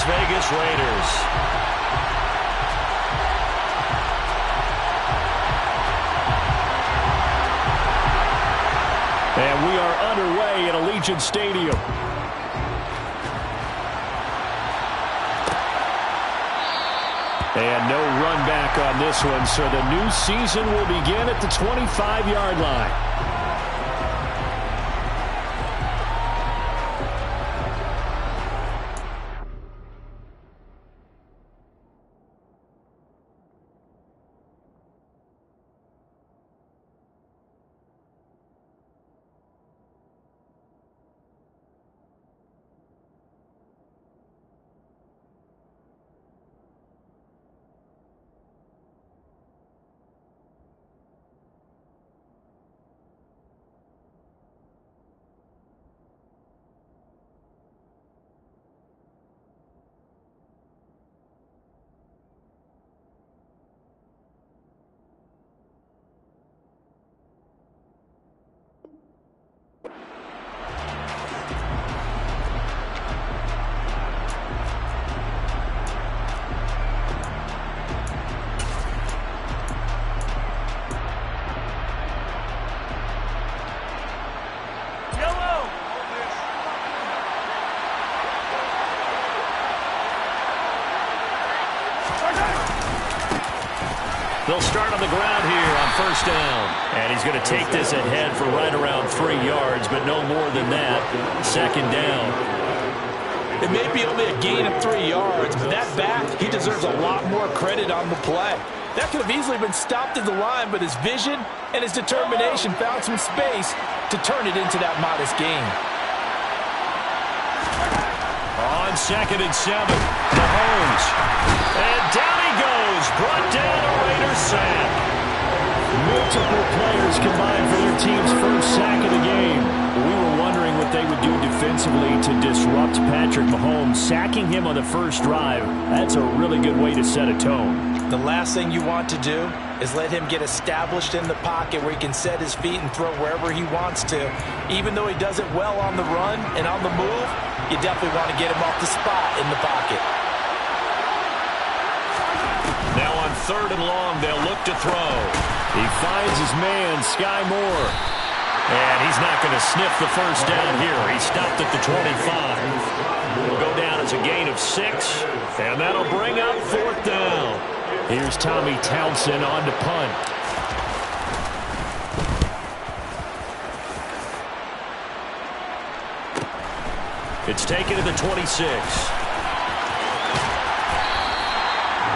Vegas Raiders. And we are underway at Allegiant Stadium. And no run back on this one, so the new season will begin at the 25-yard line. They'll start on the ground here on first down. And he's going to take this ahead for right around 3 yards, but no more than that. Second down. It may be only a gain of 3 yards, but that back, he deserves a lot more credit on the play. That could have easily been stopped at the line, but his vision and his determination found some space to turn it into that modest gain. On 2nd and 7, Mahomes. And down he goes, brought down a Raiders sack. Multiple players combined for their team's first sack of the game. We were wondering what they would do defensively to disrupt Patrick Mahomes. Sacking him on the first drive, that's a really good way to set a tone. The last thing you want to do is let him get established in the pocket where he can set his feet and throw wherever he wants to. Even though he does it well on the run and on the move, you definitely want to get him off the spot in the pocket. Now on 3rd and long, they'll look to throw. He finds his man, Sky Moore. And he's not going to sniff the first down here. He stopped at the 25. Will go down as a gain of 6. And that'll bring up 4th down. Here's Tommy Townsend on to punt. It's taken to the 26.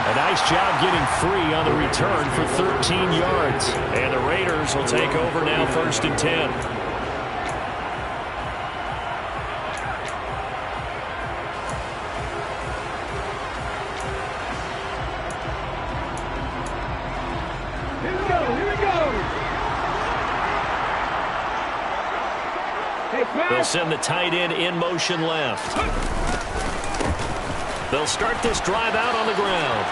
A nice job getting free on the return for 13 yards. And the Raiders will take over now 1st and 10. They'll send the tight end in motion left. They'll start this drive out on the ground.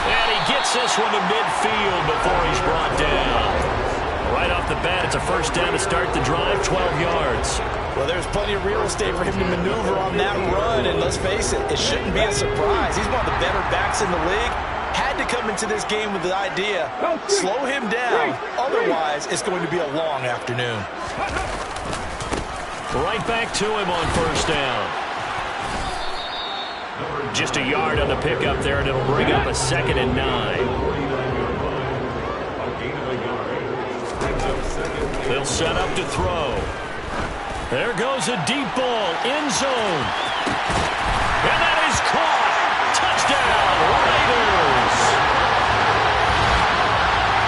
And he gets this one to midfield before he's brought down. Right off the bat, it's a first down to start the drive, 12 yards. Well, there's plenty of real estate for him to maneuver on that run, and let's face it, it shouldn't be a surprise. He's one of the better backs in the league. Had to come into this game with the idea, slow him down, otherwise it's going to be a long afternoon. Right back to him on first down. Just a yard on the pickup there, and it'll bring up a 2nd and 9. They'll set up to throw. There goes a deep ball, end zone. And that is caught. Touchdown, Raiders.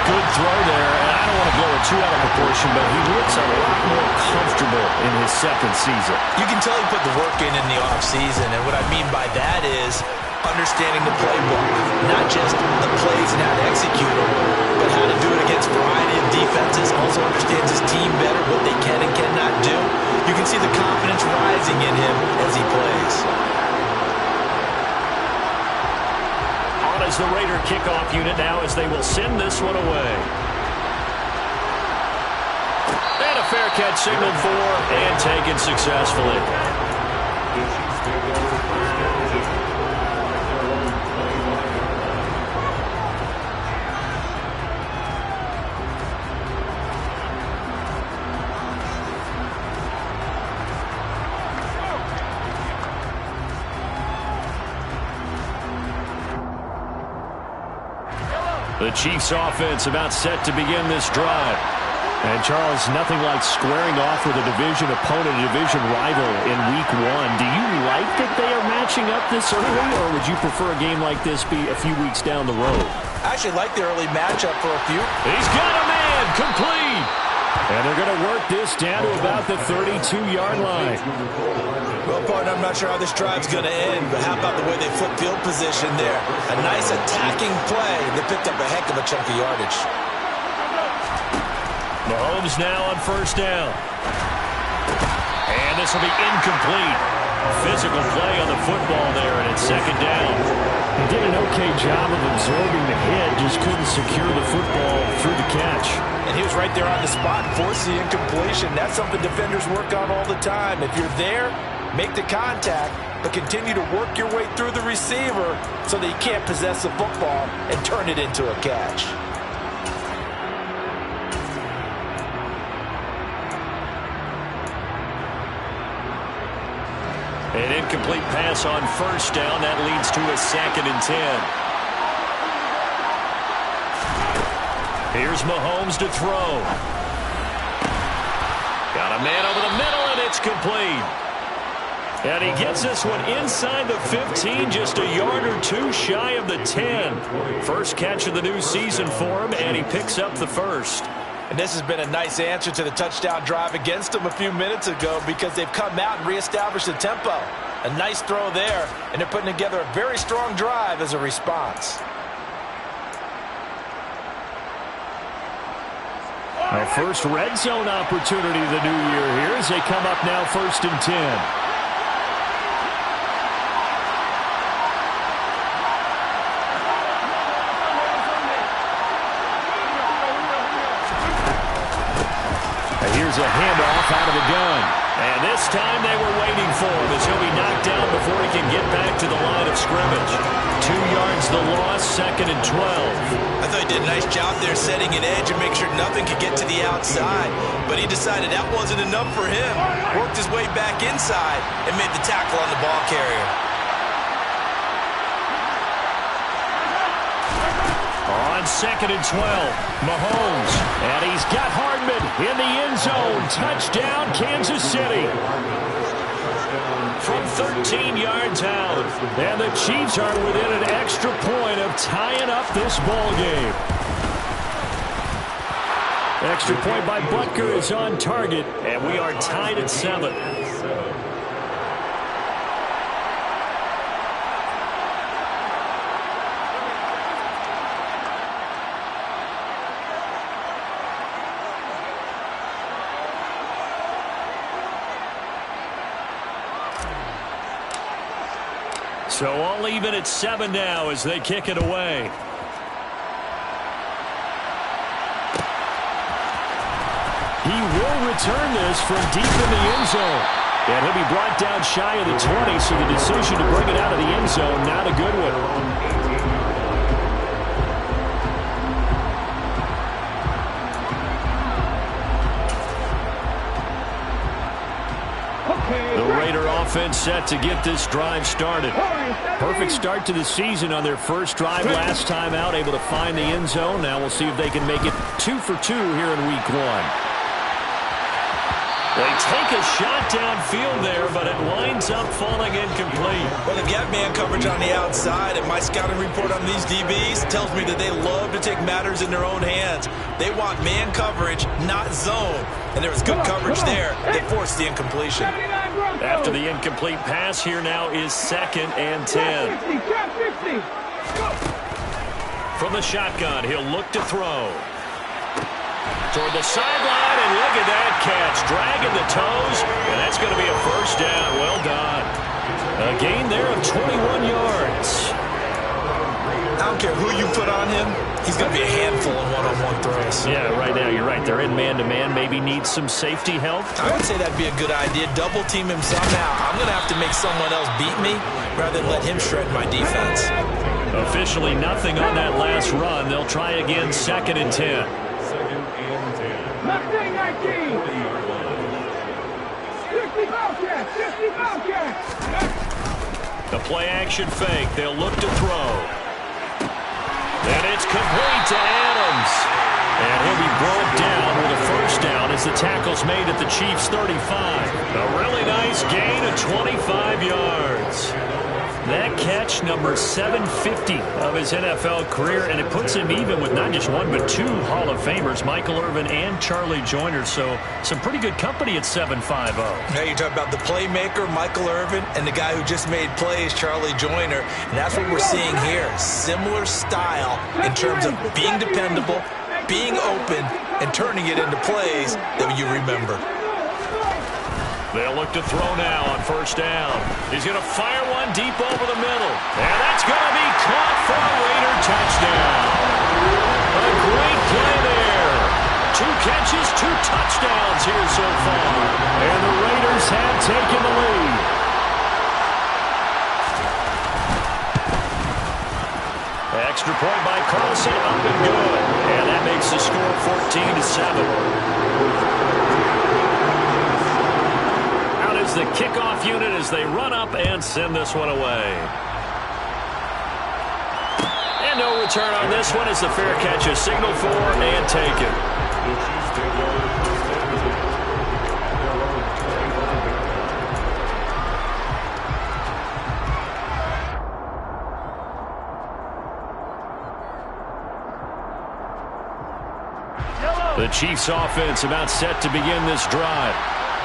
Good throw there, and I don't want to blow it too out of proportion, but he looks a lot more comfortable in his 2nd season. You can tell he put the work in the offseason, and what I mean by that is understanding the playbook, not just the plays and how to execute them, but how to do it against a variety of defenses. Also understands his team better, what they can and cannot do. You can see the confidence rising in him as he plays. On as the Raider kickoff unit now as they will send this one away. And a fair catch signaled for and taken successfully. The Chiefs offense about set to begin this drive. And, Charles, nothing like squaring off with a division opponent, a division rival in Week 1. Do you like that they are matching up this early, or would you prefer a game like this be a few weeks down the road? I actually like the early matchup for a few. He's got a man, complete. And they're going to work this down to about the 32-yard line. Well, partner, I'm not sure how this drive's going to end, but how about the way they flip field position there? A nice attacking play. They picked up a heck of a chunk of yardage. Mahomes now on first down. And this will be incomplete. Physical play on the football there, and it's second down. He did an okay job of absorbing the hit, just couldn't secure the football through the catch. And he was right there on the spot, forced the incompletion. That's something defenders work on all the time. If you're there, make the contact, but continue to work your way through the receiver so that you can't possess the football and turn it into a catch. An incomplete pass on first down. That leads to a 2nd and 10. Here's Mahomes to throw. Got a man over the middle, and it's complete. And he gets this one inside the 15, just a yard or two shy of the 10. First catch of the new season for him, and he picks up the first. And this has been a nice answer to the touchdown drive against them a few minutes ago because they've come out and reestablished the tempo. A nice throw there, and they're putting together a very strong drive as a response. Our first red zone opportunity of the new year here as they come up now 1st and 10. Here's a handoff out of the gun. And this time they were waiting for him as he'll be knocked down before he can get back to the line of scrimmage. 2 yards the loss, 2nd and 12. I thought he did a nice job there setting an edge and make sure nothing could get to the outside. But he decided that wasn't enough for him. Worked his way back inside and made the tackle on the ball carrier. On 2nd and 12, Mahomes, and he's got Hardman in the end zone. Touchdown, Kansas City. From 13 yards out, and the Chiefs are within an extra point of tying up this ball game. Extra point by Butker is on target, and we are tied at 7. So all even at 7 now as they kick it away. He will return this from deep in the end zone. And he'll be brought down shy of the 20, so the decision to bring it out of the end zone, not a good one. The Raider offense set to get this drive started. Perfect start to the season on their first drive last time out, able to find the end zone. Now we'll see if they can make it 2 for 2 here in week 1. They take a shot downfield there, but it winds up falling incomplete. Well, they got man coverage on the outside, and my scouting report on these DBs tells me that they love to take matters in their own hands. They want man coverage, not zone. And there was good coverage there. They forced the incompletion. After the incomplete pass, here now is 2nd and 10. From the shotgun, he'll look to throw. Toward the sideline, and look at that catch. Dragging the toes, and that's going to be a first down. Well done. A gain there of 21 yards. I don't care who you put on him. he's going to be a handful in one-on-one throws. Yeah, right now, you're right. They're in man-to-man. Maybe needs some safety help. I would say that'd be a good idea. Double team him somehow. I'm going to have to make someone else beat me rather than let him shred my defense. Officially nothing on that last run. They'll try again, 2nd and 10. The play action fake. They'll look to throw. And it's complete to Adams. And he'll be brought down with a first down as the tackle's made at the Chiefs' 35. A really nice gain of 25 yards. That catch, number 750 of his NFL career, and it puts him even with not just one but 2 Hall of Famers, Michael Irvin and Charlie Joyner. So some pretty good company at 7.50. Now you're talking about the playmaker, Michael Irvin, and the guy who just made plays, Charlie Joyner. And that's what we're seeing here. Similar style in terms of being dependable, being open, and turning it into plays that you remember. They'll look to throw now on first down. He's going to fire one deep over the middle. And that's going to be caught for a Raider touchdown. A great play there. 2 catches, 2 touchdowns here so far. And the Raiders have taken the lead. Extra point by Carlson, up and good. And that makes the score 14-7. The kickoff unit as they run up and send this one away. And no return on this one as the fair catch is signaled for and taken. The Chiefs offense about set to begin this drive.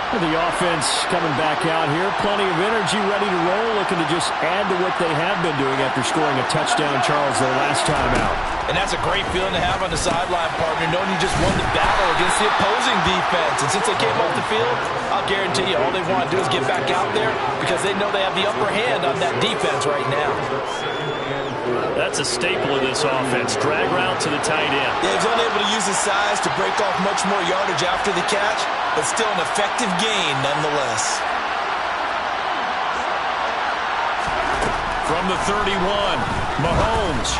The offense coming back out here. Plenty of energy, ready to roll, looking to just add to what they have been doing after scoring a touchdown, Charles, their last time out. And that's a great feeling to have on the sideline, partner, knowing you just won the battle against the opposing defense. And since they came off the field, I'll guarantee you all they want to do is get back out there because they know they have the upper hand on that defense right now. That's a staple of this offense. Drag route to the tight end. Yeah, he's only able to use his size to break off much more yardage after the catch, but still an effective gain nonetheless. From the 31, Mahomes.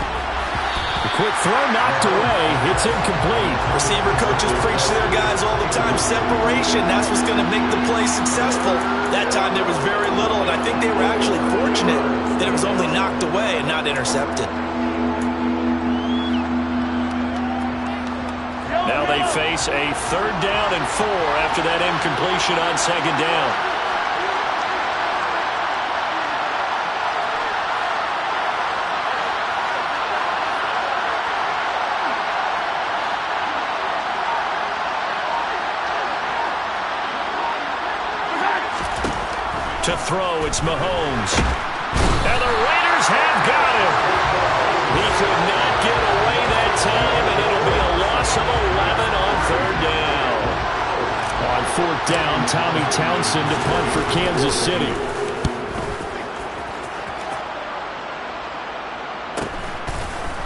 The quick throw knocked away. It's incomplete. Receiver coaches preach to their guys all the time. Separation, that's what's going to make the play successful. That time there was very little, and I think they were actually fortunate that it was only knocked away and not intercepted. Now they face a 3rd down and 4 after that incompletion on 2nd down. To throw, it's Mahomes. And the Raiders have got him. He could not get away that time, and it'll be a loss of 11 on 3rd down. On 4th down, Tommy Townsend to punt for Kansas City.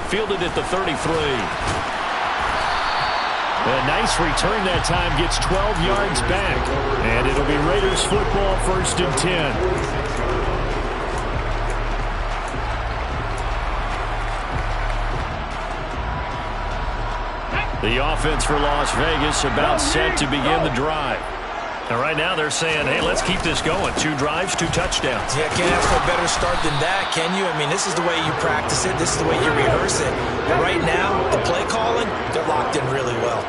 Fielded at the 33. A nice return that time, gets 12 yards back. And it'll be Raiders football, 1st and 10. The offense for Las Vegas about set to begin the drive. And right now they're saying, hey, let's keep this going. 2 drives, 2 touchdowns. Yeah, can't ask for a better start than that, can you? I mean, this is the way you practice it. This is the way you rehearse it. But right now, the play calling, they're locked in really well.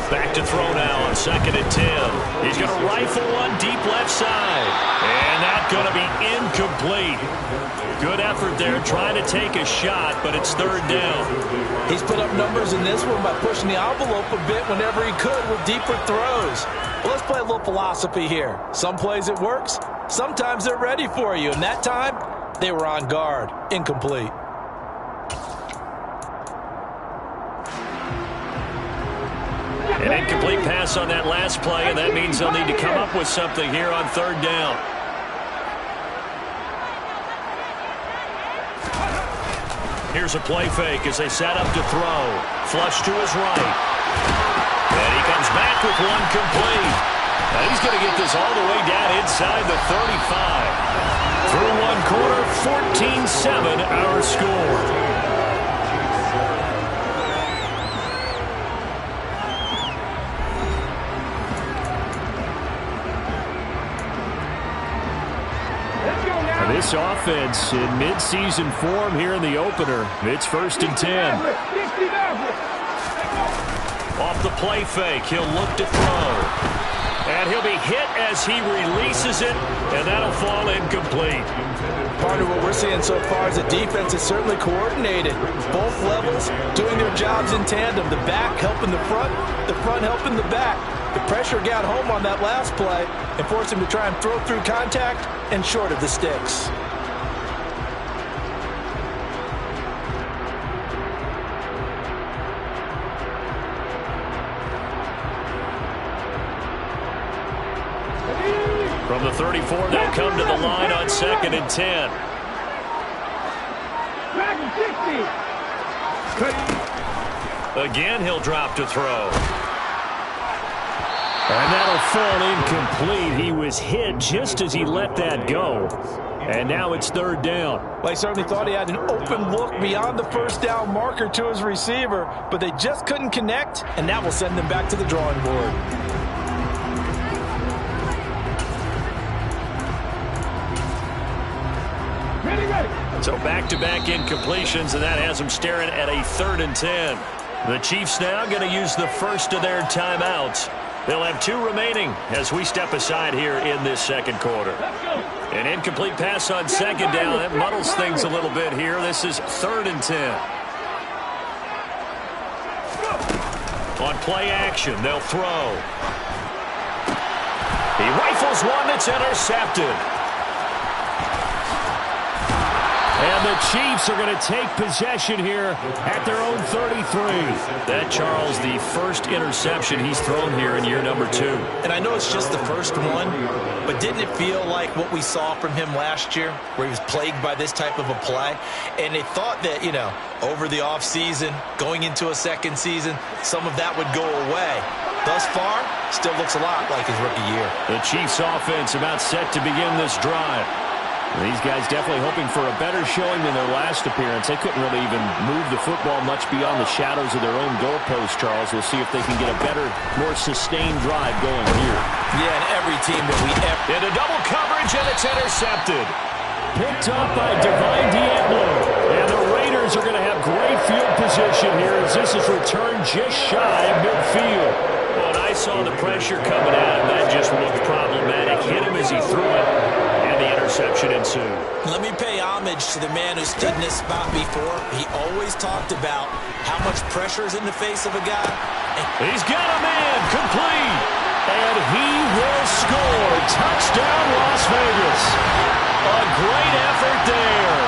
Back to throw now on 2nd and 10. He's going to rifle one deep left side. And that's going to be incomplete. Good effort there, trying to take a shot, but it's 3rd down. He's put up numbers in this one by pushing the envelope a bit whenever he could with deeper throws. Well, let's play a little philosophy here. Some plays it works, sometimes they're ready for you, and that time, they were on guard. Incomplete. An incomplete pass on that last play, and that means they'll need to come up with something here on 3rd down. Here's a play fake as they set up to throw. Flush to his right. And he comes back with one complete. And he's going to get this all the way down inside the 35. Through one quarter, 14-7 our score. This offense in midseason form here in the opener. It's 1st and 10. Off the play fake, he'll look to throw. And he'll be hit as he releases it, and that'll fall incomplete. Part of what we're seeing so far is the defense is certainly coordinated. Both levels doing their jobs in tandem. The back helping the front helping the back. The pressure got home on that last play and forced him to try and throw through contact and short of the sticks. From the 34, they'll come to the line on 2nd and 10. Again, he'll drop to throw. And that'll fall incomplete. He was hit just as he let that go. And now it's 3rd down. Well, he certainly thought he had an open look beyond the 1st down marker to his receiver, but they just couldn't connect, and that will send them back to the drawing board. So back-to-back incompletions, and that has them staring at a 3rd and 10. The Chiefs now going to use the first of their timeouts. They'll have 2 remaining as we step aside here in this 2nd quarter. An incomplete pass on 2nd down. That muddles things a little bit here. This is 3rd and 10. On play action, they'll throw. He rifles one that's intercepted. And the Chiefs are going to take possession here at their own 33. That, Charles, the first interception he's thrown here in year number 2. And I know it's just the first one, but didn't it feel like what we saw from him last year, where he was plagued by this type of a play? And they thought that, you know, over the offseason, going into a 2nd season, some of that would go away. Thus far, still looks a lot like his rookie year. The Chiefs offense about set to begin this drive. These guys definitely hoping for a better showing than their last appearance. They couldn't really even move the football much beyond the shadows of their own goalpost, Charles. We'll see if they can get a better, more sustained drive going here. Yeah, and every team that we ever... Into double coverage, and it's intercepted. Picked up by Divine Diablo. And the Raiders are going to have great field position here as this is returned just shy of midfield. Well, and I saw the pressure coming at him. That just looked problematic. Hit him as he threw it. The interception ensued. Let me pay homage to the man who stood in this spot before. He always talked about how much pressure is in the face of a guy. He's got a man complete. And he will score. Touchdown, Las Vegas. A great effort there.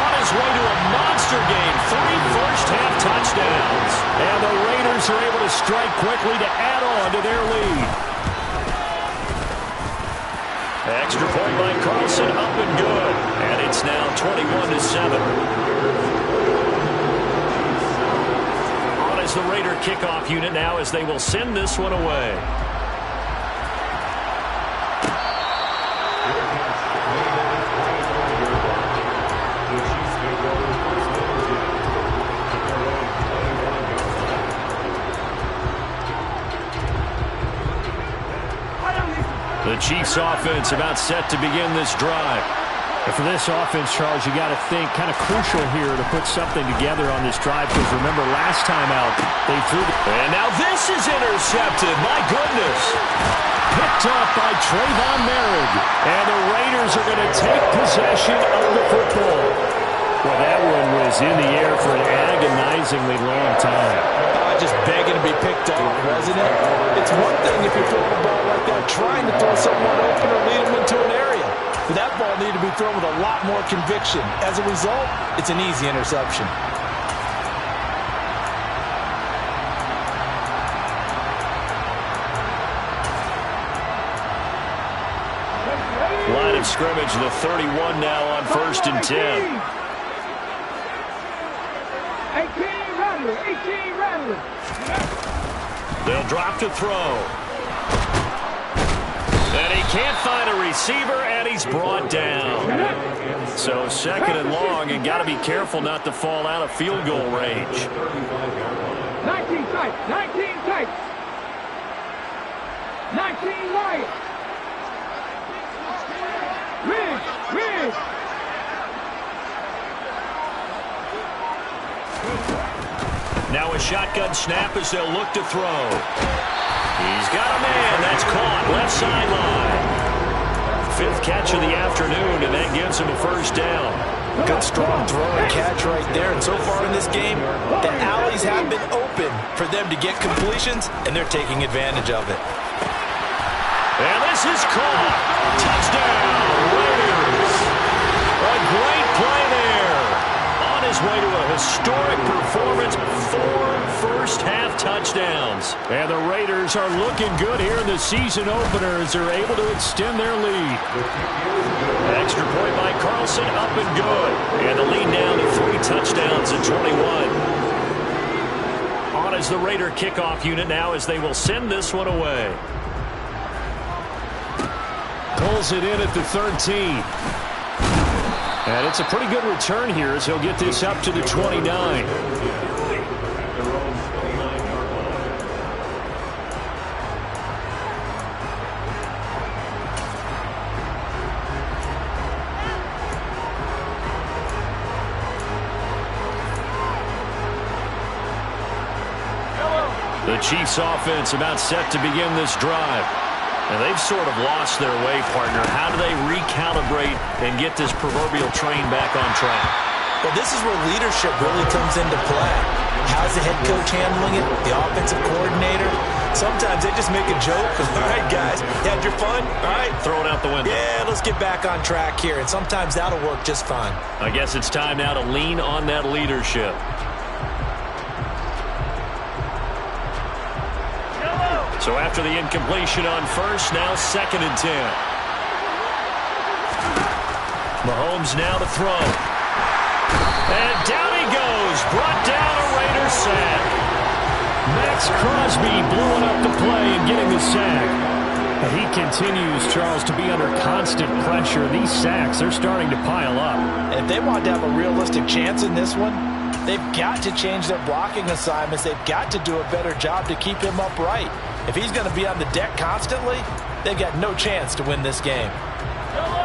On his way to a monster game. 3 first-half touchdowns. And the Raiders are able to strike quickly to add on to their lead. Extra point by Carlson, up and good. And it's now 21-7. On is the Raider kickoff unit now as they will send this one away. The Chiefs offense about set to begin this drive. And for this offense, Charles, you got to think kind of crucial here to put something together on this drive because remember last time out they threw the... And now this is intercepted. My goodness. Picked up by Trayvon Merrick. And the Raiders are going to take possession of the football. Well, that one was in the air for an agonizingly long time. Just begging to be picked off, wasn't it? It's one thing if you're throwing a ball like that, trying to throw someone open or lead them into an area. But that ball needed to be thrown with a lot more conviction. As a result, it's an easy interception. Line of scrimmage, the 31 now on 1st and 10. 18 Rattler, 18 Rattler. They'll drop to throw. And he can't find a receiver, and he's brought down. So second and long, and got to be careful not to fall out of field goal range. 19 tight, 19 tight. 19 wide. Ridge. Now a shotgun snap as they'll look to throw. He's got a man. That's caught. Left sideline. Fifth catch of the afternoon, and that gives him a first down. Good strong throw and catch right there. And so far in this game, the alleys have been open for them to get completions, and they're taking advantage of it. And this is caught. Touchdown, Raiders. A great play there. On his way to a historic performance, 4 first-half touchdowns. And the Raiders are looking good here in the season opener as they're able to extend their lead. Extra point by Carlson, up and good. And the lead down to 3 touchdowns at 21. On as the Raider kickoff unit now as they will send this one away. Pulls it in at the 13. And it's a pretty good return here as he'll get this up to the 29. The Chiefs offense about set to begin this drive. And they've sort of lost their way, partner. How do they recalibrate and get this proverbial train back on track? Well, this is where leadership really comes into play. How's the head coach handling it? The offensive coordinator? Sometimes they just make a joke. All right, guys, you had your fun? All right. Throw it out the window. Yeah, let's get back on track here. And sometimes that'll work just fine. I guess it's time now to lean on that leadership. So after the incompletion on first, now 2nd and 10. Mahomes now to throw. And down he goes. Brought down a Raider sack. Max Crosby blowing up the play and getting the sack. And he continues, Charles, to be under constant pressure. These sacks, they're starting to pile up. And if they want to have a realistic chance in this one, they've got to change their blocking assignments. They've got to do a better job to keep him upright. If he's going to be on the deck constantly, they've got no chance to win this game.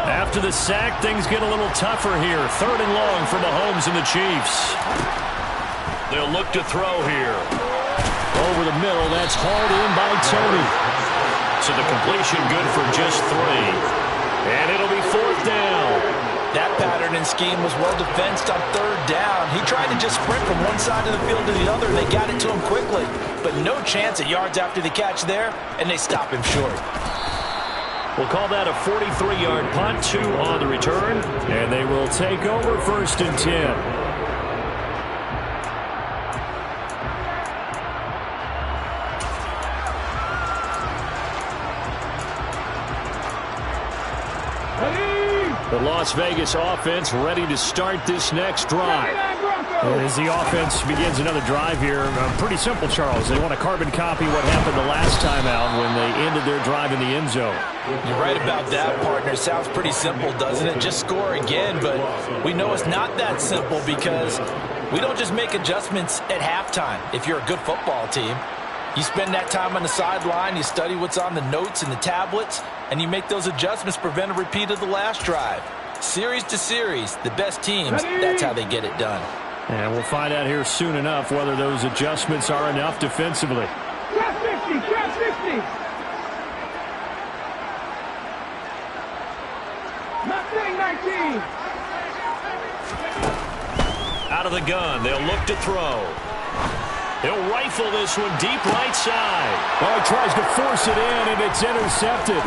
After the sack, things get a little tougher here. 3rd and long for Mahomes and the Chiefs. They'll look to throw here. Over the middle, that's hauled in by Tony. So the completion good for just 3. And it'll be 4th down. That pattern and scheme was well defensed on 3rd down. He tried to just sprint from one side of the field to the other, and they got it to him quickly. But no chance at yards after the catch there, and they stop him short. We'll call that a 43-yard punt, 2 on the return, and they will take over 1st and 10. The Las Vegas offense ready to start this next drive. As the offense begins another drive here, pretty simple, Charles. They want to carbon copy what happened the last time out when they ended their drive in the end zone. You're right about that, partner. Sounds pretty simple, doesn't it? Just score again, but we know it's not that simple because we don't just make adjustments at halftime. If you're a good football team, you spend that time on the sideline, you study what's on the notes and the tablets, and you make those adjustments to prevent a repeat of the last drive. Series to series, the best teams, that's how they get it done. And we'll find out here soon enough whether those adjustments are enough defensively. Trap 50, trap 50. Mustang 19. Out of the gun, they'll look to throw. He'll rifle this one deep right side. Oh, he tries to force it in, and it's intercepted.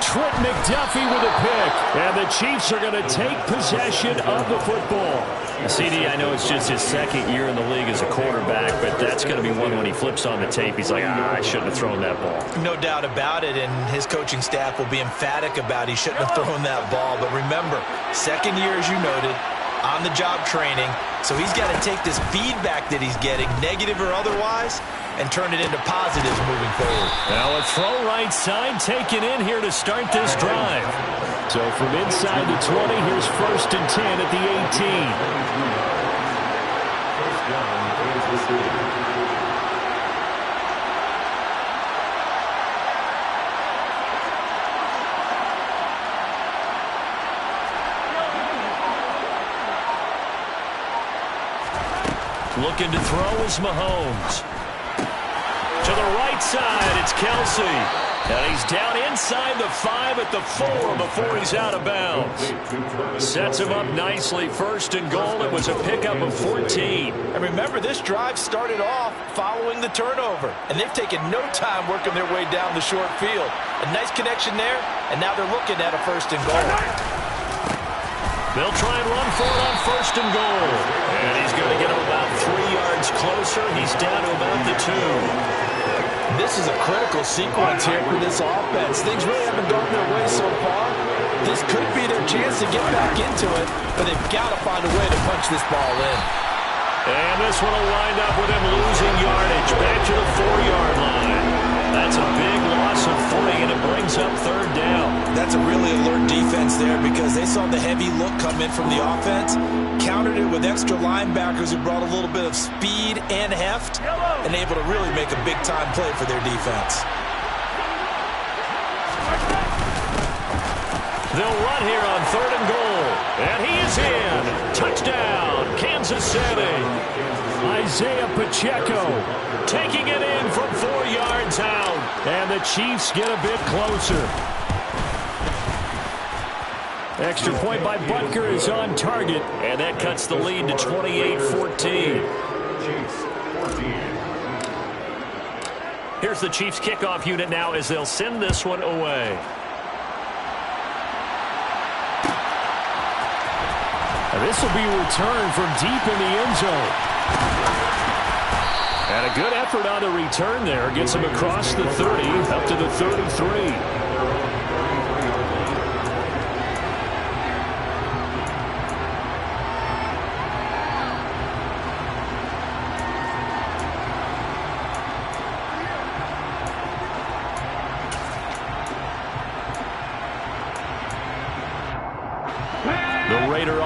Trent McDuffie with a pick. And the Chiefs are going to take possession of the football. CD, I know it's just his 2nd year in the league as a quarterback, but that's going to be one when he flips on the tape. He's like, I shouldn't have thrown that ball. No doubt about it, and his coaching staff will be emphatic about he shouldn't have thrown that ball. But remember, 2nd year, as you noted, on-the-job training. So he's got to take this feedback that he's getting, negative or otherwise, and turn it into positives moving forward. Now a throw right side taken in here to start this drive. So from inside the 20, here's 1st and 10 at the 18. Looking to throw is Mahomes. To the right side, it's Kelsey. And he's down inside the 5 at the 4 before he's out of bounds. Sets him up nicely. 1st and goal. It was a pickup of 14. And remember, this drive started off following the turnover. And they've taken no time working their way down the short field. A nice connection there, and now they're looking at a 1st and goal. They'll try and run for it on 1st and goal. And he's going to get him about 3 yards closer. He's down to about the 2. This is a critical sequence here for this offense. Things really haven't gone their way so far. This could be their chance to get back into it, but they've got to find a way to punch this ball in. And this one will wind up with him losing yardage back to the 4-yard line. That's a big loss of 3, and it brings up 3rd down. That's a really alert defense there because they saw the heavy look come in from the offense, countered it with extra linebackers who brought a little bit of speed and heft, and able to really make a big-time play for their defense. They'll run here on 3rd and goal, and he is in. Touchdown, Kansas City. Isaiah Pacheco taking it in from 4 yards out, and the Chiefs get a bit closer. Extra point by Butker is on target, and that cuts the lead to 28-14. Here's the Chiefs kickoff unit now as they'll send this one away. And this will be returned from deep in the end zone. And a good effort on the return there. Gets him across the 30, up to the 33.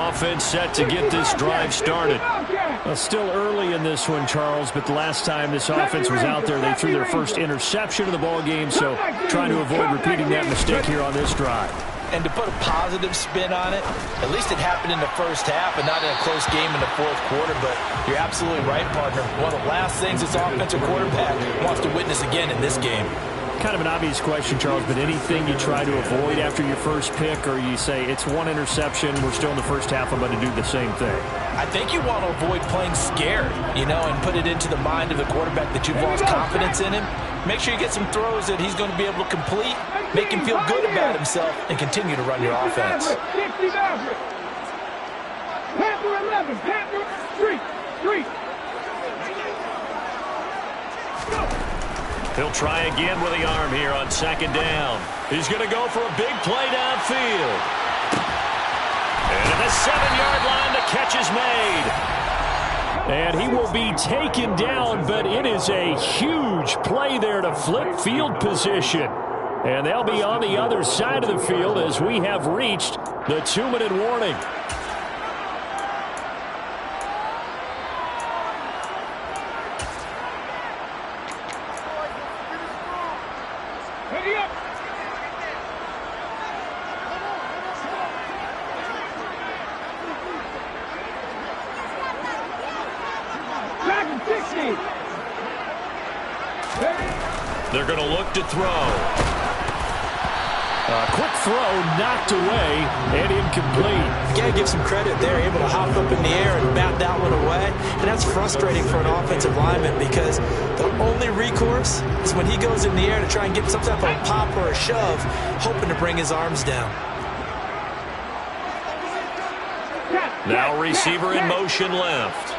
Offense set to get this drive started. Well, still early in this one, Charles, but the last time this offense was out there, they threw their first interception of the ball game, so trying to avoid repeating that mistake here on this drive. And to put a positive spin on it, at least it happened in the first half and not in a close game in the 4th quarter, but you're absolutely right, partner. One of the last things this offensive quarterback wants to witness again in this game. Kind of an obvious question, Charles, but anything you try to avoid after your first pick, or you say it's one interception, we're still in the first half, I'm going to do the same thing? I think you want to avoid playing scared, and put it into the mind of the quarterback that you've lost confidence in him. Make sure you get some throws that he's going to be able to complete, make him feel good about himself, and continue to run your offense. Panther 11, Panther 3. He'll try again with the arm here on 2nd down. He's going to go for a big play downfield. And at the 7-yard line, the catch is made. And he will be taken down, but it is a huge play there to flip field position. And they'll be on the other side of the field as we have reached the 2-minute warning. They're going to look to throw. Quick throw knocked away and incomplete. You got to give some credit there, able to hop up in the air and bat that one away. And that's frustrating for an offensive lineman because the only recourse is when he goes in the air to try and get some type of a pop or a shove, hoping to bring his arms down. Now receiver in motion left.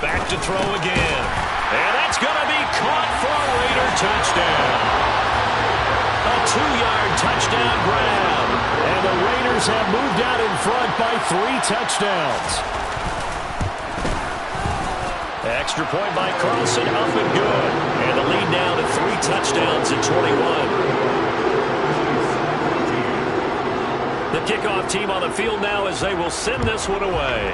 Back to throw again. And that's going to be caught for a Raider touchdown. A touchdown grab. And the Raiders have moved out in front by 3 touchdowns. Extra point by Carlson, up and good. And the lead now to 3 touchdowns at 21. The kickoff team on the field now as they will send this one away.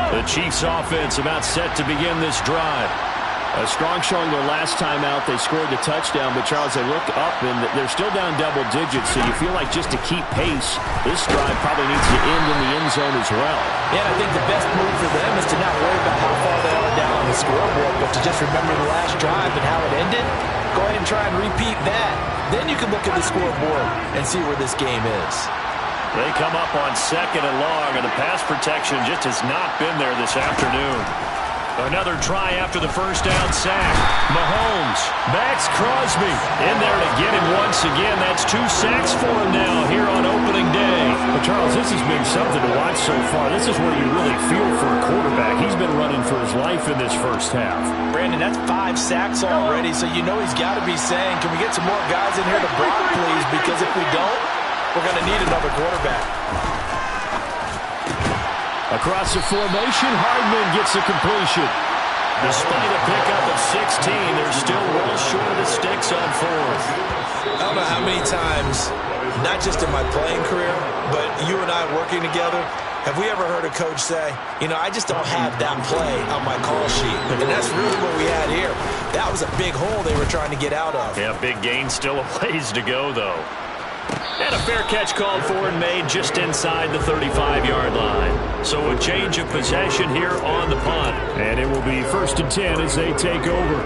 The Chiefs offense about set to begin this drive. A strong showing their last time out. They scored the touchdown, but Charles, they look up and they're still down double digits, so you feel like just to keep pace, this drive probably needs to end in the end zone as well. Yeah, and I think the best move for them is to not worry about how far they are down on the scoreboard, but to just remember the last drive and how it ended. Go ahead and try and repeat that. Then you can look at the scoreboard and see where this game is. They come up on 2nd and long, and the pass protection just has not been there this afternoon. Another try after the first down sack. Mahomes, Max Crosby in there to get him once again. That's 2 sacks for him now here on opening day. But Charles, this has been something to watch so far. This is where you really feel for a quarterback. He's been running for his life in this first half. Brandon, that's 5 sacks already, so you know he's got to be saying, can we get some more guys in here to block, please? Because if we don't, we're going to need another quarterback. Across the formation, Hardman gets the completion. Despite a pickup of 16, they're still well short of the sticks on 4th. I don't know how many times, not just in my playing career, but you and I working together, have we ever heard a coach say, you know, I just don't have that play on my call sheet. And that's really what we had here. That was a big hole they were trying to get out of. Yeah, big gain, still a ways to go, though. And a fair catch called for and made just inside the 35-yard line. So a change of possession here on the punt. And it will be 1st and 10 as they take over.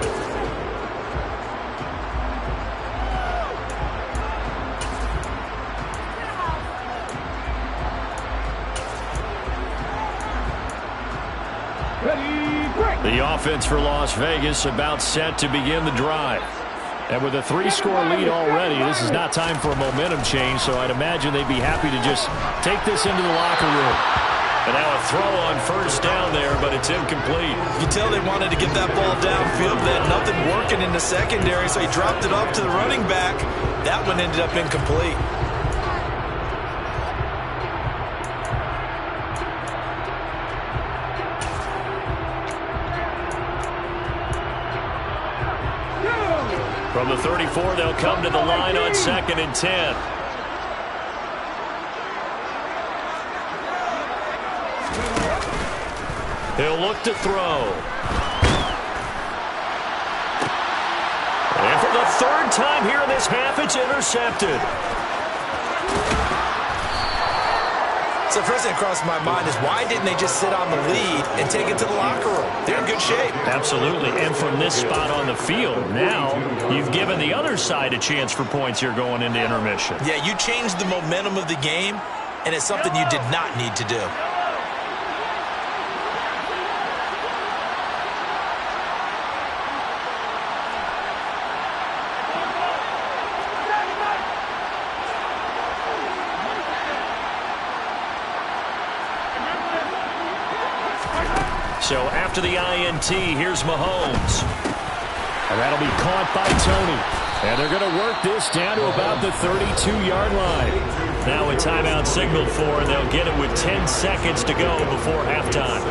The offense for Las Vegas about set to begin the drive. And with a 3-score lead already, this is not time for a momentum change, so I'd imagine they'd be happy to just take this into the locker room. And now a throw on 1st down there, but it's incomplete. You tell they wanted to get that ball downfield, but had nothing working in the secondary, so he dropped it off to the running back. That one ended up incomplete. From the 34, they'll come to the line on 2nd and 10. He'll look to throw. And for the 3rd time here in this half, it's intercepted. So the first thing that crossed my mind is why didn't they just sit on the lead and take it to the locker room? They're in good shape. Absolutely. And from this spot on the field, now you've given the other side a chance for points here going into intermission. Yeah, you changed the momentum of the game, and it's something you did not need to do. So after the INT, here's Mahomes. And that'll be caught by Tony. And they're going to work this down to about the 32-yard line. Now a timeout signaled for, and they'll get it with 10 seconds to go before halftime.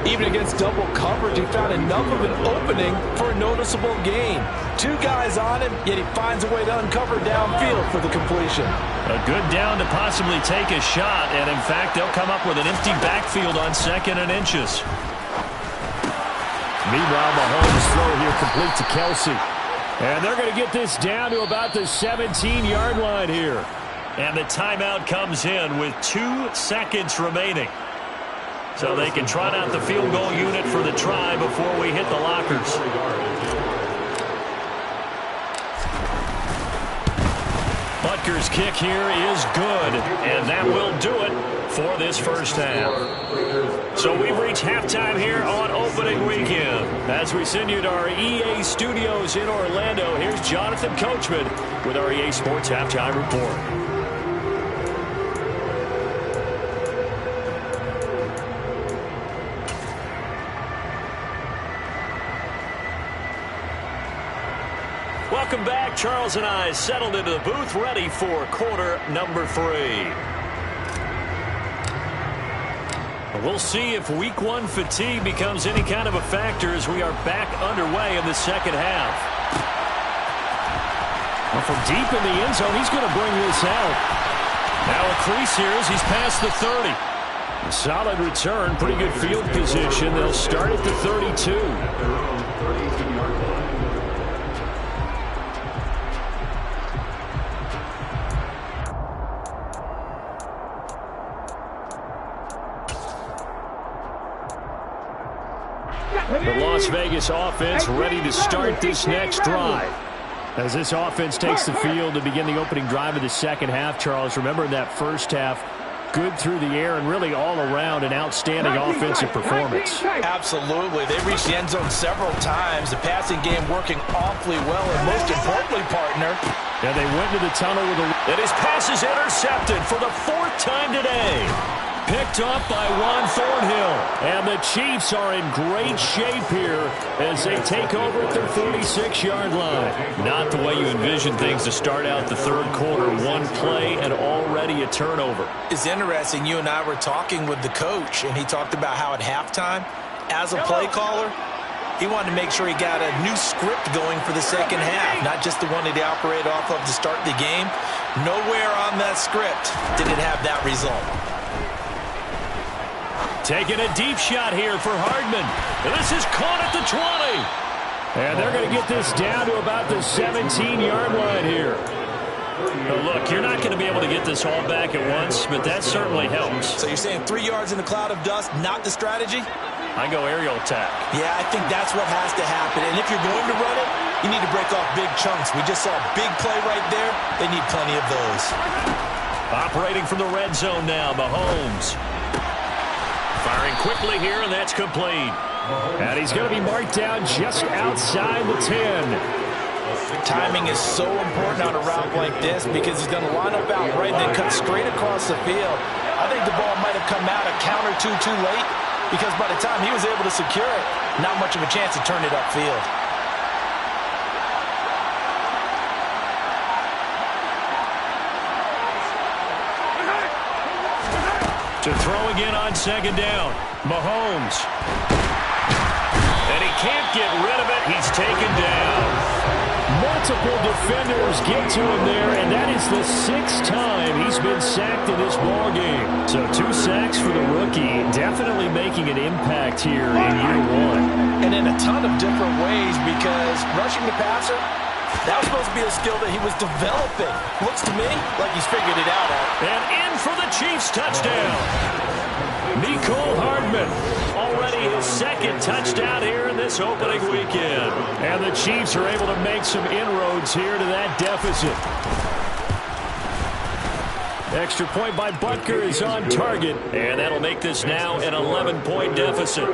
Even against double coverage, he found enough of an opening for a noticeable gain. 2 guys on him, yet he finds a way to uncover downfield for the completion. A good down to possibly take a shot, and in fact, they'll come up with an empty backfield on 2nd and inches. Meanwhile, Mahomes' throw here complete to Kelsey. And they're going to get this down to about the 17-yard line here. And the timeout comes in with 2 seconds remaining. So they can trot out the field goal unit for the try before we hit the lockers. But Butker's kick here is good, and that will do it for this first half. So we've reached halftime here on opening weekend. As we send you to our EA studios in Orlando, here's Jonathan Coachman with our EA Sports Halftime Report. Welcome back. Charles and I settled into the booth, ready for quarter number 3. We'll see if week 1 fatigue becomes any kind of a factor as we are back underway in the second half. Well, from deep in the end zone, he's going to bring this out. Now a crease here as he's past the 30. A solid return, pretty good field position. They'll start at the 32. The Las Vegas offense ready to start this next drive. As this offense takes the field to begin the opening drive of the second half, Charles, remember in that first half, good through the air and really all around an outstanding offensive performance. Absolutely. They reached the end zone several times. The passing game working awfully well, and most importantly, partner. Yeah, they went to the tunnel with and his pass is intercepted for the 4th time today. Picked up by Juan Thornhill. And the Chiefs are in great shape here as they take over at their 46-yard line. Not the way you envision things to start out the third quarter. One play and already a turnover. It's interesting. You and I were talking with the coach, and he talked about how at halftime, as a play caller, he wanted to make sure he got a new script going for the second half, not just the one that he operated off of to start the game. Nowhere on that script did it have that result. Taking a deep shot here for Hardman. And this is caught at the 20. And they're going to get this down to about the 17-yard line here. Now look, you're not going to be able to get this all back at once, but that certainly helps. So you're saying 3 yards in a cloud of dust, not the strategy? I go aerial attack. Yeah, I think that's what has to happen. And if you're going to run it, you need to break off big chunks. We just saw a big play right there. They need plenty of those. Operating from the red zone now, Mahomes. Firing quickly here, and that's complete. And he's going to be marked down just outside the 10. Timing is so important on a route like this because he's going to line up out right and then cut straight across the field. I think the ball might have come out a count or two too late because by the time he was able to secure it, not much of a chance to turn it upfield. To throw again on second down. Mahomes. And he can't get rid of it. He's taken down. Multiple defenders get to him there, and that is the 6th time he's been sacked in this ballgame. So 2 sacks for the rookie, definitely making an impact here in year 1. And in a ton of different ways because rushing the passer, that was supposed to be a skill that he was developing. Looks to me like he's figured it out. And in for the Chiefs touchdown. Mecole Hardman, already his 2nd touchdown here in this opening weekend. And the Chiefs are able to make some inroads here to that deficit. Extra point by Butker is on target, and that'll make this now an 11-point deficit.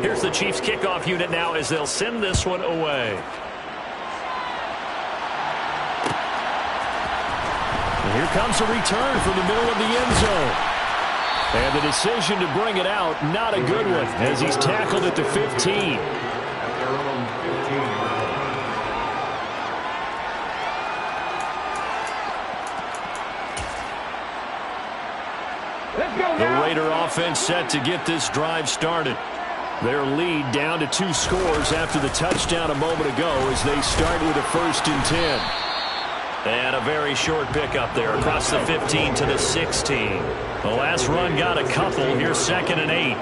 Here's the Chiefs kickoff unit now as they'll send this one away. And here comes a return from the middle of the end zone. And the decision to bring it out, not a good one, as he's tackled at the 15. The Raider offense set to get this drive started. Their lead down to 2 scores after the touchdown a moment ago as they start with a 1st and 10. And a very short pickup there across the 15 to the 16. The last run got a couple. Here's 2nd and 8.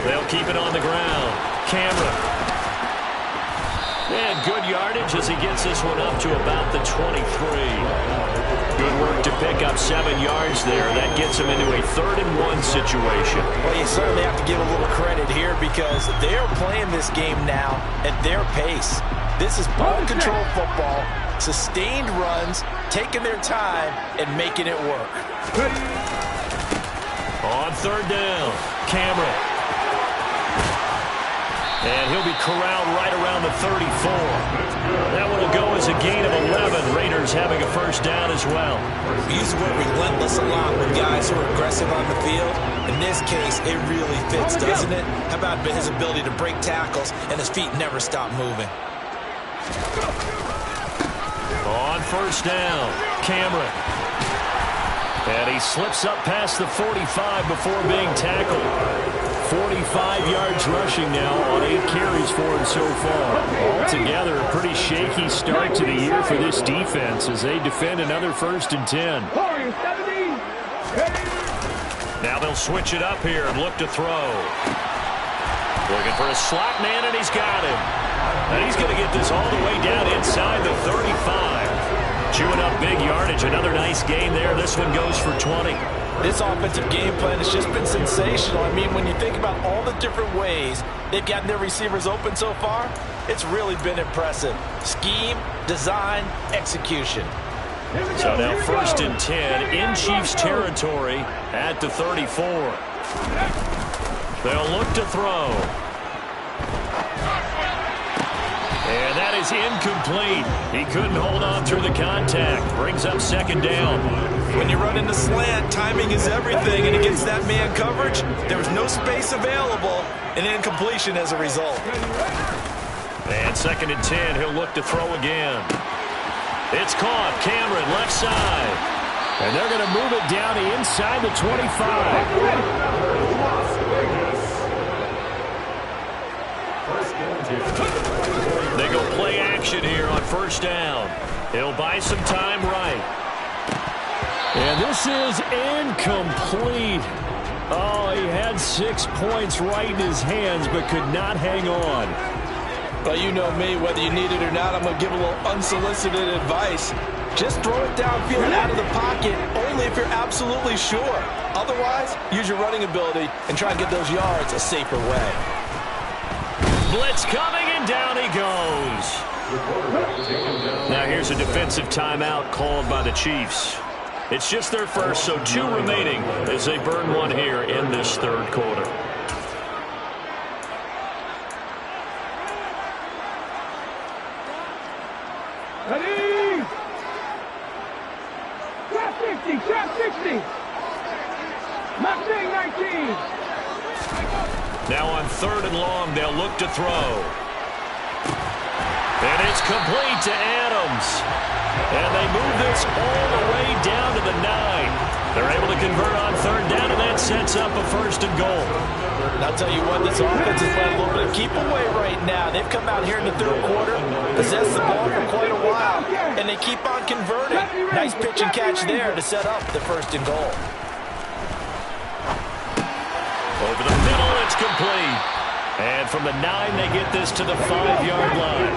They'll keep it on the ground. Cameron. And good yardage as he gets this one up to about the 23. Good work to pick up 7 yards there. That gets him into a 3rd-and-1 situation. Well, you certainly have to give a little credit here because they're playing this game now at their pace. This is ball control football, sustained runs, taking their time, and making it work. On 3rd down, Cameron. And he'll be corralled right around the 34. That one will go as a gain of 11. Raiders having a 1st down as well. We use the word relentless a lot with guys who are aggressive on the field. In this case, it really fits, doesn't it? How about his ability to break tackles and his feet never stop moving? On 1st down, Cameron. And he slips up past the 45 before being tackled. 45 yards rushing now on 8 carries for him so far. Altogether, a pretty shaky start to the year for this defense as they defend another 1st and 10. Now they'll switch it up here and look to throw. Looking for a slot man, and he's got him. And he's going to get this all the way down inside the 35. Chewing up big yardage. Another nice gain there. This one goes for 20. This offensive game plan has just been sensational. I mean, when you think about all the different ways they've gotten their receivers open so far, it's really been impressive. Scheme, design, execution. So now 1st and 10 in Chiefs territory at the 34. They'll look to throw. And that is incomplete. He couldn't hold on through the contact. Brings up 2nd down. When you run in the slant, timing is everything, and against that man coverage, there was no space available, and incompletion as a result. And 2nd and 10, he'll look to throw again. It's caught. Cameron, left side. And they're going to move it down to inside the 25. They go play action here on 1st down. He'll buy some time right. And this is incomplete. Oh, he had 6 points right in his hands, but could not hang on. Well, you know me, whether you need it or not, I'm going to give a little unsolicited advice. Just throw it downfield out of the pocket, only if you're absolutely sure. Otherwise, use your running ability and try and get those yards a safer way. Blitz coming, and down he goes. Now here's a defensive timeout called by the Chiefs. It's just their first, so 2 remaining as they burn one here in this 3rd quarter. Ready? Trap 60, trap 60. Mustang 19. Now on 3rd and long, they'll look to throw. And it's complete to Adams. And they move this all the way down to the 9. They're able to convert on 3rd down, and that sets up a 1st and goal. And I'll tell you what, this offense is playing a little bit of keep away right now. They've come out here in the 3rd quarter, possessed the ball for quite a while, and they keep on converting. Nice pitch and catch there to set up the 1st and goal. Over the middle, it's complete. And from the 9, they get this to the 5-yard line.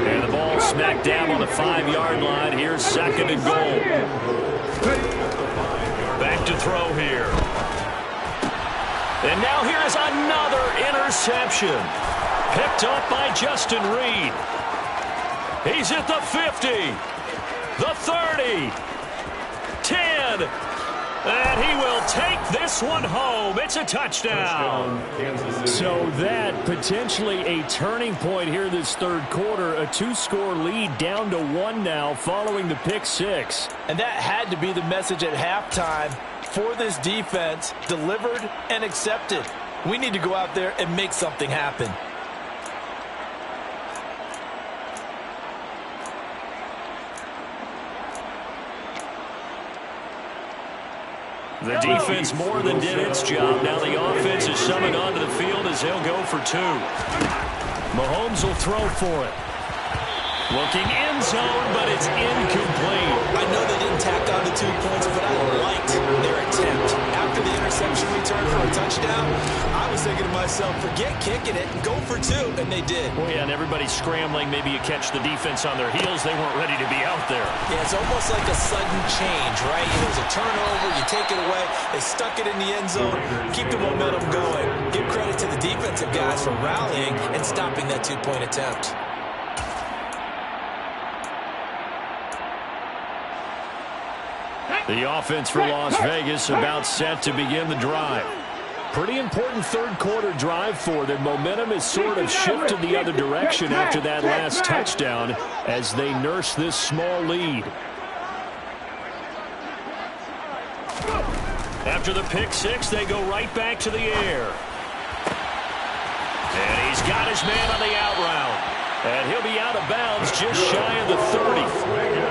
And the ball smacked down on the 5-yard line. Here's 2nd and goal. Back to throw here. And now here is another interception. Picked up by Justin Reed. He's at the 50, the 30, 10. And he will take this one home. It's a touchdown. So that potentially a turning point here this 3rd quarter. A 2-score lead down to 1 now following the pick 6. And that had to be the message at halftime for this defense. Delivered and accepted. We need to go out there and make something happen. The defense more than did its job. Now the offense is summoned onto the field as they'll go for 2. Mahomes will throw for it. Looking end zone, but it's incomplete. I know they didn't tack on the 2 points, but I liked their attempt. After the interception return for a touchdown, I was thinking to myself, themselves, forget kicking it, go for two, and they did. Well, yeah, and everybody's scrambling. Maybe you catch the defense on their heels. They weren't ready to be out there. Yeah, it's almost like a sudden change, right? There's a turnover, you take it away, they stuck it in the end zone, keep the momentum going. Give credit to the defensive guys for rallying and stopping that two-point attempt. The offense for Las Vegas about set to begin the drive. Pretty important third quarter drive for them. Momentum has sort of shifted the other direction after that last touchdown as they nurse this small lead. After the pick six, they go right back to the air. And he's got his man on the out route. And he'll be out of bounds just shy of the 30.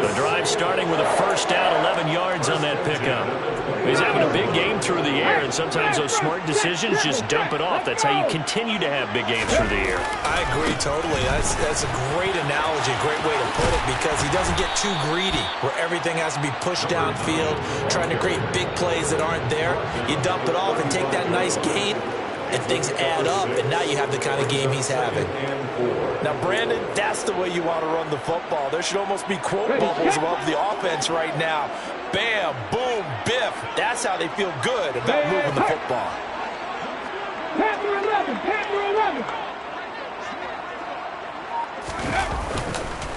The drive starting with a first down, 11 yards on that pickup. He's having a big game through the air, and sometimes those smart decisions just dump it off. That's how you continue to have big games through the air. I agree totally. That's a great analogy, great way to put it, because he doesn't get too greedy where everything has to be pushed downfield, trying to create big plays that aren't there. You dump it off and take that nice gain, and things add up, and now you have the kind of game he's having. Now, Brandon, that's the way you want to run the football. There should almost be quote bubbles above the offense right now. Bam, boom, biff. That's how they feel good about moving the football. Panther 11, Panther 11.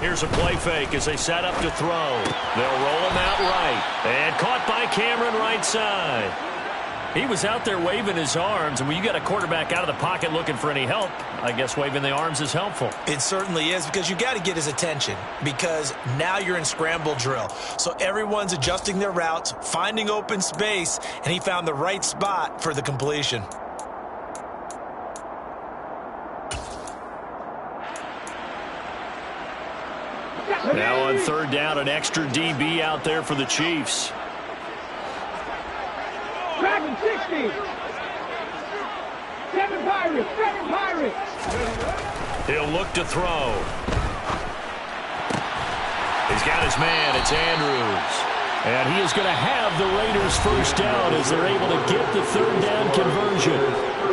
Here's a play fake as they set up to throw. They'll roll him out right. And caught by Cameron right side. He was out there waving his arms, and when you got a quarterback out of the pocket looking for any help, I guess waving the arms is helpful. It certainly is, because you got to get his attention, because now you're in scramble drill. So everyone's adjusting their routes, finding open space, and he found the right spot for the completion. Now on third down, an extra DB out there for the Chiefs. Dragon 60. 7 Pirates, 7 Pirates. He'll look to throw. He's got his man. It's Andrews. And he is going to have the Raiders first down as they're able to get the third down conversion.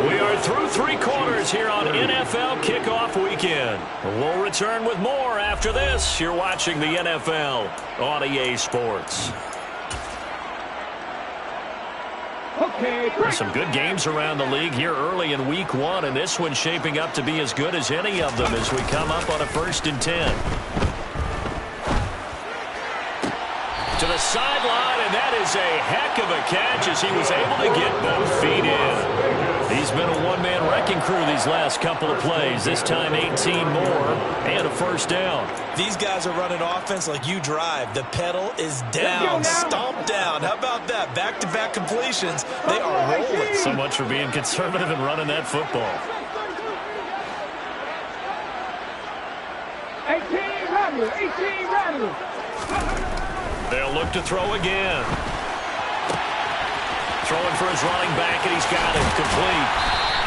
We are through three quarters here on NFL Kickoff Weekend. We'll return with more after this. You're watching the NFL on EA Sports. Some good games around the league here early in week one, and this one's shaping up to be as good as any of them as we come up on a 1st and 10. To the sideline, and that is a heck of a catch as he was able to get both feet in. He's been a one-man wrecking crew these last couple of plays. This time 18 more and a first down. These guys are running offense like you drive. The pedal is down, stomp down. How about that? Back-to-back completions. They are rolling. So much for being conservative and running that football. 18 rattlers, 18 rattlers. They'll look to throw again. Throwing for his running back, and he's got it complete.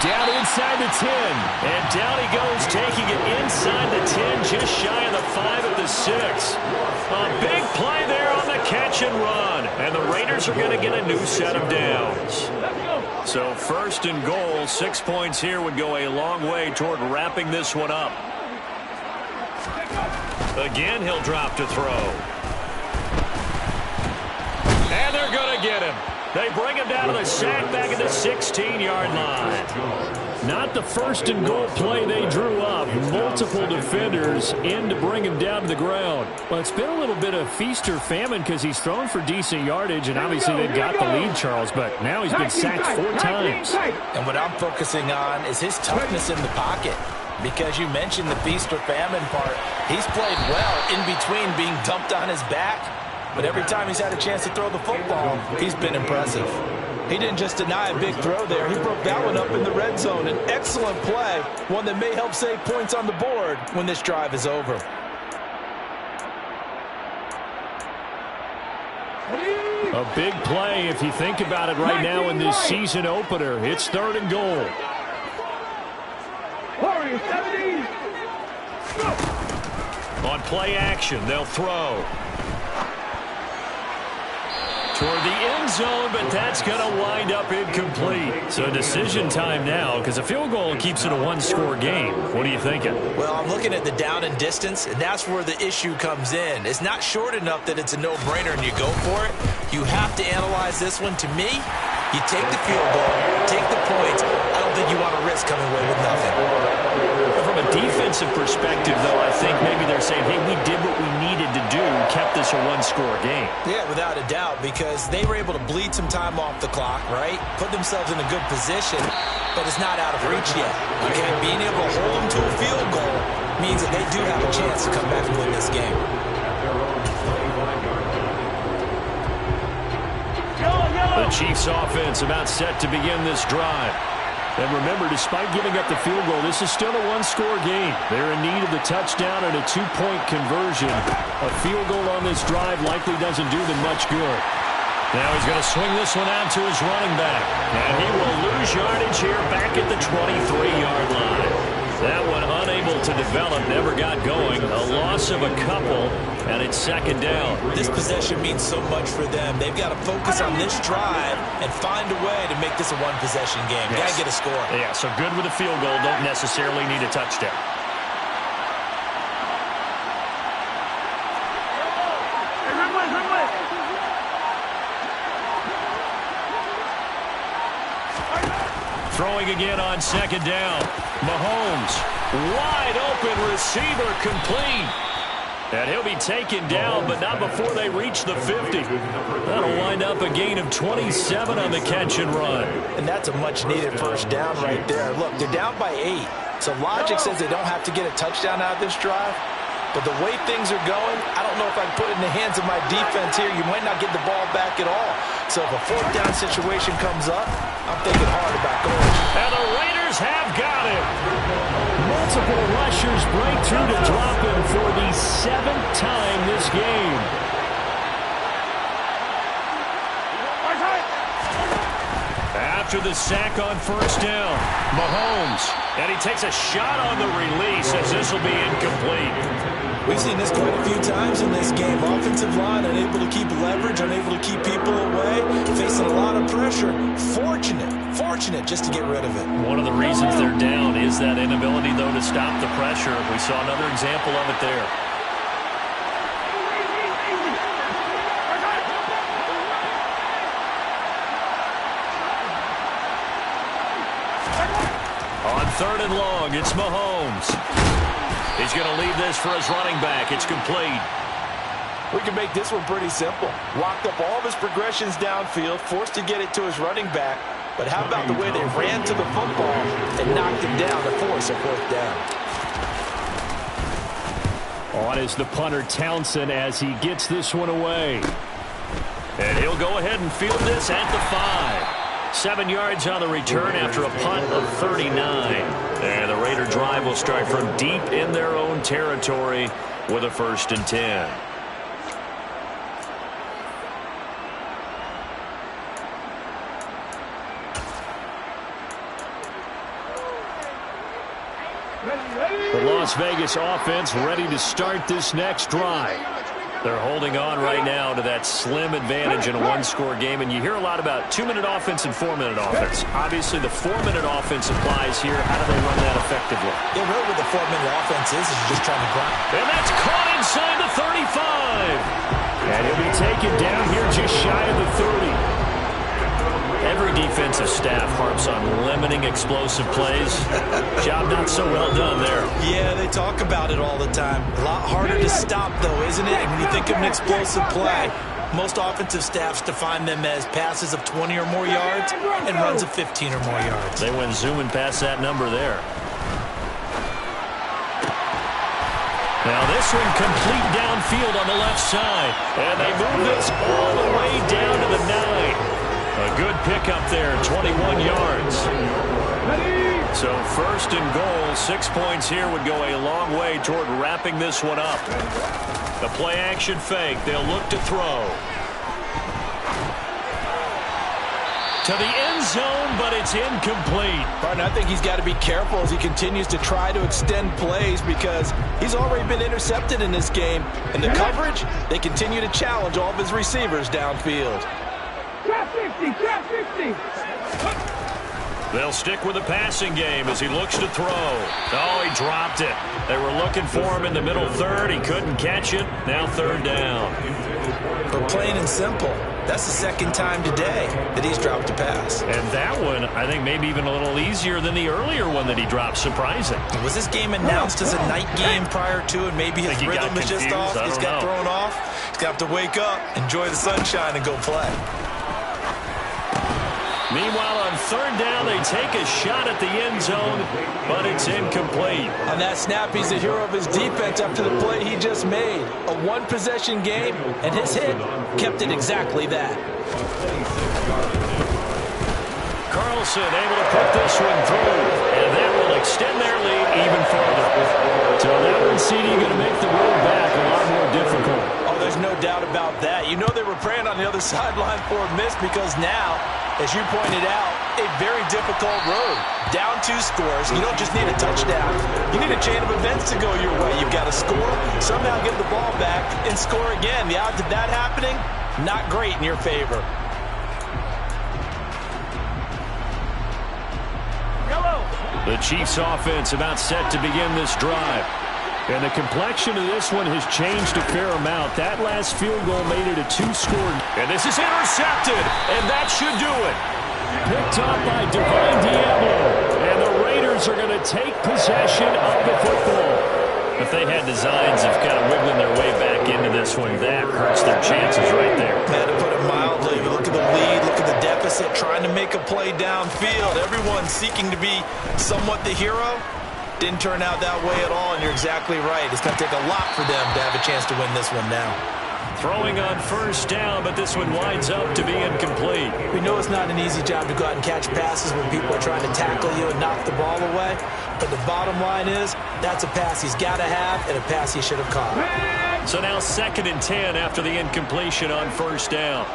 Down inside the 10. And down he goes, taking it inside the 10, just shy of the 5 at the 6. A big play there on the catch and run. And the Raiders are going to get a new set of downs. So 1st and goal, 6 points here would go a long way toward wrapping this one up. Again, he'll drop to throw. And they're going to get him. They bring him down to the sack back at the 16-yard line. Not the 1st and goal play they drew up. Multiple defenders in to bring him down to the ground. Well, it's been a little bit of feast or famine because he's thrown for decent yardage, and obviously they've got the lead, Charles, but now he's been sacked 4 times. And what I'm focusing on is his toughness in the pocket. Because you mentioned the feast or famine part. He's played well in between being dumped on his back. But every time he's had a chance to throw the football, he's been impressive. He didn't just deny a big throw there. He broke that one up in the red zone. An excellent play, one that may help save points on the board when this drive is over. A big play if you think about it right now in this season opener. It's 3rd and goal. Warriors 70. On play action, they'll throw. toward the end zone, but that's going to wind up incomplete. So decision time now, because a field goal keeps it a one-score game. What are you thinking? Well, I'm looking at the down and distance, and that's where the issue comes in. It's not short enough that it's a no-brainer and you go for it. You have to analyze this one. To me, you take the field goal, take the points. I don't think you want to risk coming away with nothing. From a defensive perspective, though, I think maybe they're saying, hey, we did what we needed to do, kept this a one-score game. Yeah, without a doubt, because they were able to bleed some time off the clock, right? Put themselves in a good position, but it's not out of reach yet. Okay, being able to hold them to a field goal means that they do have a chance to come back and win this game. The Chiefs offense about set to begin this drive. And remember, despite giving up the field goal, this is still a one-score game. They're in need of the touchdown and a two-point conversion. A field goal on this drive likely doesn't do them much good. Now he's going to swing this one out to his running back. And he will lose yardage here back at the 23-yard line. That one unable to develop, never got going. A loss of a couple, and it's second down. This possession means so much for them. They've got to focus on this drive and find a way to make this a one-possession game. Yes. Got to get a score. Yeah, so good with a field goal. Don't necessarily need a touchdown. Throwing again on second down. Mahomes, wide open receiver, complete. And he'll be taken down, but not before they reach the 50. That'll wind up a gain of 27 on the catch and run. And that's a much-needed first down right there. Look, they're down by 8. So logic says they don't have to get a touchdown out of this drive. But the way things are going, I don't know if I can put it in the hands of my defense here. You might not get the ball back at all. So if a fourth down situation comes up, I'm thinking hard about going. And the Raiders have got it. Multiple rushers break through to drop him for the 7th time this game. After the sack on first down, Mahomes. And he takes a shot on the release as this will be incomplete. We've seen this quite a few times in this game. Offensive line unable to keep leverage, unable to keep people away, facing a lot of pressure. Fortunate just to get rid of it. One of the reasons they're down is that inability, though, to stop the pressure. We saw another example of it there. On third and long, it's Mahomes. He's going to leave this for his running back. It's complete. We can make this one pretty simple. Locked up all of his progressions downfield, forced to get it to his running back. But how about the way they ran to the football and knocked him down to force a fourth down? On is the punter Townsend as he gets this one away. And he'll go ahead and field this at the 5. 7 yards on the return after a punt of 39. And the Raider drive will start from deep in their own territory with a 1st and 10. The Las Vegas offense ready to start this next drive. They're holding on right now to that slim advantage in a one-score game, and you hear a lot about 2-minute offense and 4-minute offense. Obviously, the 4-minute offense applies here. How do they run that effectively? Yeah, really what the 4-minute offense is just trying to grind. And that's caught inside the 35. And he'll be taken down here just shy of the 30. Every defensive staff harps on limiting explosive plays. Job not so well done there. Yeah, they talk about it all the time. A lot harder to stop, though, isn't it? And when you think of an explosive play, most offensive staffs define them as passes of 20 or more yards and runs of 15 or more yards. They went zooming past that number there. Now this one complete downfield on the left side. And they move this all the way down to the 9. A good pickup there, 21 yards. So 1st and goal, 6 points here would go a long way toward wrapping this one up. The play-action fake, they'll look to throw. To the end zone, but it's incomplete. Partner, I think he's got to be careful as he continues to try to extend plays because he's already been intercepted in this game. And the coverage, they continue to challenge all of his receivers downfield. 50. They'll stick with the passing game as he looks to throw. Oh, he dropped it. They were looking for him in the middle third. He couldn't catch it. Now third down. But plain and simple, that's the second time today that he's dropped a pass. And that one, I think, maybe even a little easier than the earlier one that he dropped. Surprising. Was this game announced as a night game prior to, and maybe his rhythm is just off? He's got thrown off. He's got to wake up, enjoy the sunshine, and go play. Meanwhile, on third down, they take a shot at the end zone, but it's incomplete. On that snap, he's the hero of his defense after the play he just made. A one-possession game, and his hit kept it exactly that. Carlson able to put this one through, and that will extend their lead even further. So that one, CD, going to make the road back a lot more difficult. Oh, there's no doubt about that. You know they were praying on the other sideline for a miss because now, as you pointed out, a very difficult road. Down 2 scores. You don't just need a touchdown. You need a chain of events to go your way. You've got to score, somehow get the ball back, and score again. The odds of that happening, not great in your favor. The Chiefs offense about set to begin this drive. And the complexion of this one has changed a fair amount. That last field goal made it a 2-score. And this is intercepted, and that should do it. Picked up by Divine Diablo. And the Raiders are going to take possession of the football. If they had designs of kind of wiggling their way back into this one, that hurts their chances right there. Man, to put it mildly, you look at the lead, look at the deficit, trying to make a play downfield. Everyone seeking to be somewhat the hero. Didn't turn out that way at all, and you're exactly right. It's going to take a lot for them to have a chance to win this one now. Throwing on first down, but this one winds up to be incomplete. We know it's not an easy job to go out and catch passes when people are trying to tackle you and knock the ball away. But the bottom line is, that's a pass he's got to have and a pass he should have caught. So now 2nd and 10 after the incompletion on first down.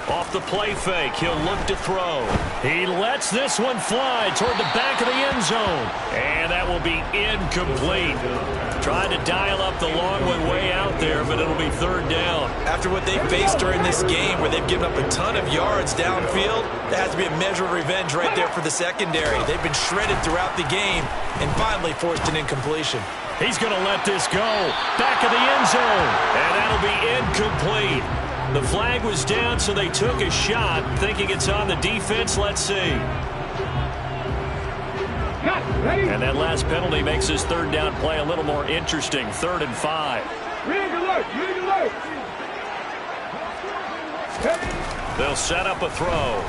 Off the play fake, he'll look to throw. He lets this one fly toward the back of the end zone. And that will be incomplete. Tried to dial up the long one way out there, but it'll be third down. After what they faced during this game where they've given up a ton of yards downfield, there has to be a measure of revenge right there for the secondary. They've been shredded throughout the game and finally forced an incompletion. He's going to let this go. Back of the end zone. And that'll be incomplete. The flag was down, so they took a shot, thinking it's on the defense. Let's see. And that last penalty makes his third down play a little more interesting. 3rd and 5. Rig alert, rig alert. They'll set up a throw.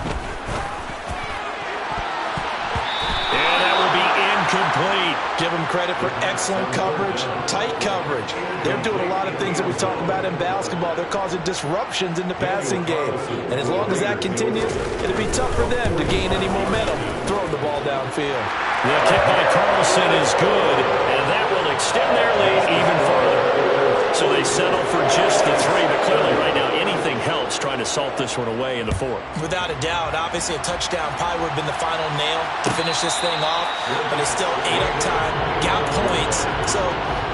And that will be incomplete. Give them credit for excellent coverage, tight coverage. They're doing a lot of things that we talk about in basketball. They're causing disruptions in the passing game. And as long as that continues, it'll be tough for them to gain any momentum throwing the ball downfield. The kick by Carlson is good, and that will extend their lead even further. So they settle for just the 3, but clearly right now anything helps trying to salt this one away in the 4th. Without a doubt, obviously a touchdown probably would have been the final nail to finish this thing off, but it's still ate up time, got points, so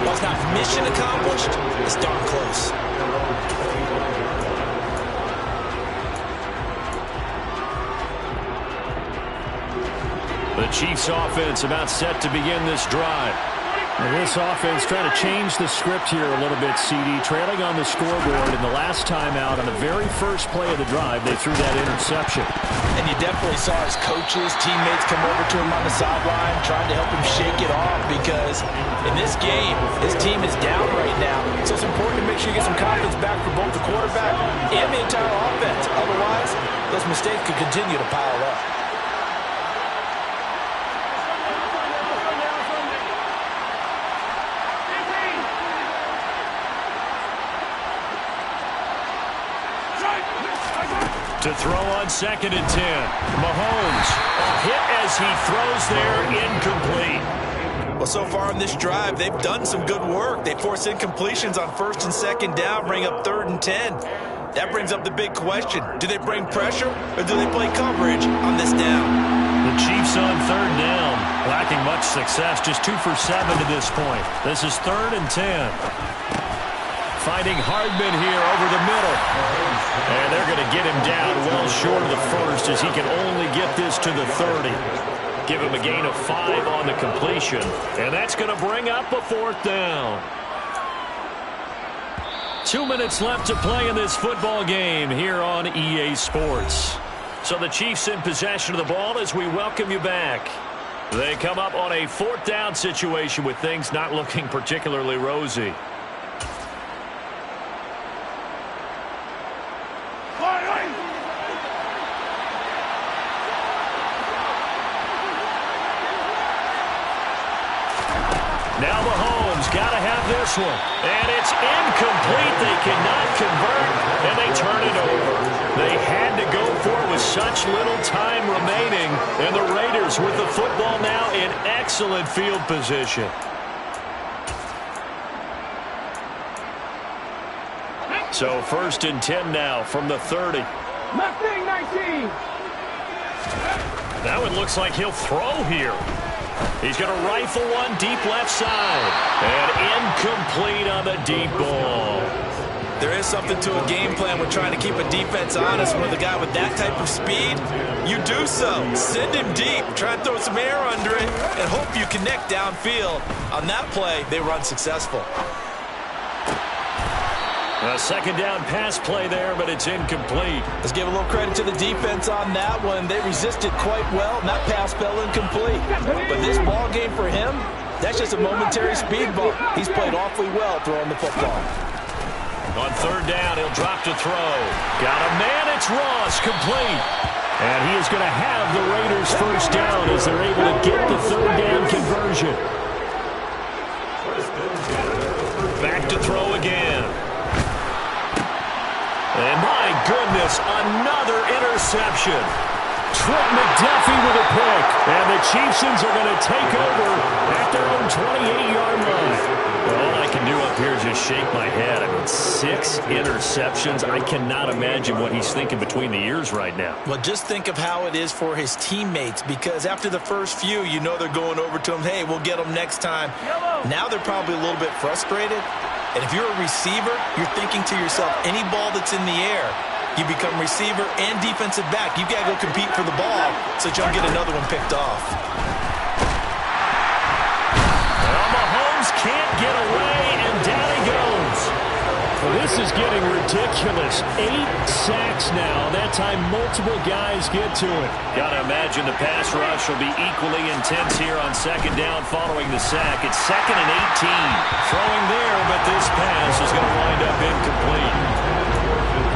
while it's not mission accomplished, it's darn close. The Chiefs offense about set to begin this drive. And this offense trying to change the script here a little bit, CD. Trailing on the scoreboard, and the last time out on the very first play of the drive, they threw that interception. And you definitely saw his coaches, teammates come over to him on the sideline, trying to help him shake it off because in this game, his team is down right now. So it's important to make sure you get some confidence back for both the quarterback and the entire offense. Otherwise, those mistakes could continue to pile up. To throw on 2nd and 10. Mahomes, a hit as he throws there, incomplete. Well, so far on this drive, they've done some good work. They force incompletions on 1st and 2nd down, bring up 3rd and 10. That brings up the big question. Do they bring pressure, or do they play coverage on this down? The Chiefs on 3rd down, lacking much success, just 2 for 7 to this point. This is 3rd and 10. Finding Hardman here over the middle. And they're going to get him down well short of the first as he can only get this to the 30. Give him a gain of 5 on the completion. And that's going to bring up a 4th down. 2 minutes left to play in this football game here on EA Sports. So the Chiefs in possession of the ball as we welcome you back. They come up on a 4th down situation with things not looking particularly rosy. Now Mahomes got to have this one. And it's incomplete. They cannot convert, and they turn it over. They had to go for it with such little time remaining, and the Raiders with the football now in excellent field position. So 1st and 10 now from the 30. Mustang 19. Now it looks like he'll throw here. He's going to rifle one deep left side. And incomplete on the deep ball. There is something to a game plan with trying to keep a defense honest. With a guy with that type of speed, you do so. Send him deep. Try and throw some air under it and hope you connect downfield. On that play, they run successful. A 2nd down pass play there, but it's incomplete. Let's give a little credit to the defense on that one. They resisted quite well, and that pass fell incomplete. But this ball game for him, that's just a momentary speed bump. He's played awfully well throwing the football. On 3rd down, he'll drop to throw. Got a man, it's Ross, complete. And he is going to have the Raiders 1st down as they're able to get the 3rd down conversion. Back to throw again. And my goodness, another interception. Trent McDuffie with a pick. And the Chiefs are going to take over at their own 28-yard line. All I can do up here is just shake my head. I mean, 6 interceptions. I cannot imagine what he's thinking between the ears right now. Well, just think of how it is for his teammates, because after the first few, you know they're going over to him, hey, we'll get them next time. Now they're probably a little bit frustrated. And if you're a receiver, you're thinking to yourself, any ball that's in the air, you become receiver and defensive back. You've got to go compete for the ball so that you don't get another one picked off. Well, Mahomes can't get away, and down he goes. Well, this is getting ridiculous. 8 sacks now. That time, multiple guys get to it. Got to imagine the pass rush will be equally intense here on 2nd down following the sack. It's 2nd and 18. Throwing there, but this pass is going to wind up incomplete.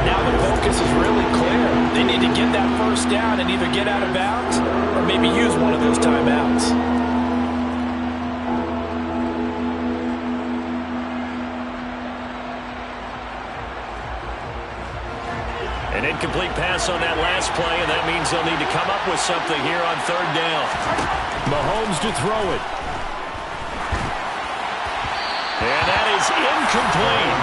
Now the focus is really clear. They need to get that 1st down and either get out of bounds or maybe use one of those timeouts. An incomplete pass on that last play, and that means they'll need to come up with something here on 3rd down. Mahomes to throw it. And that is incomplete.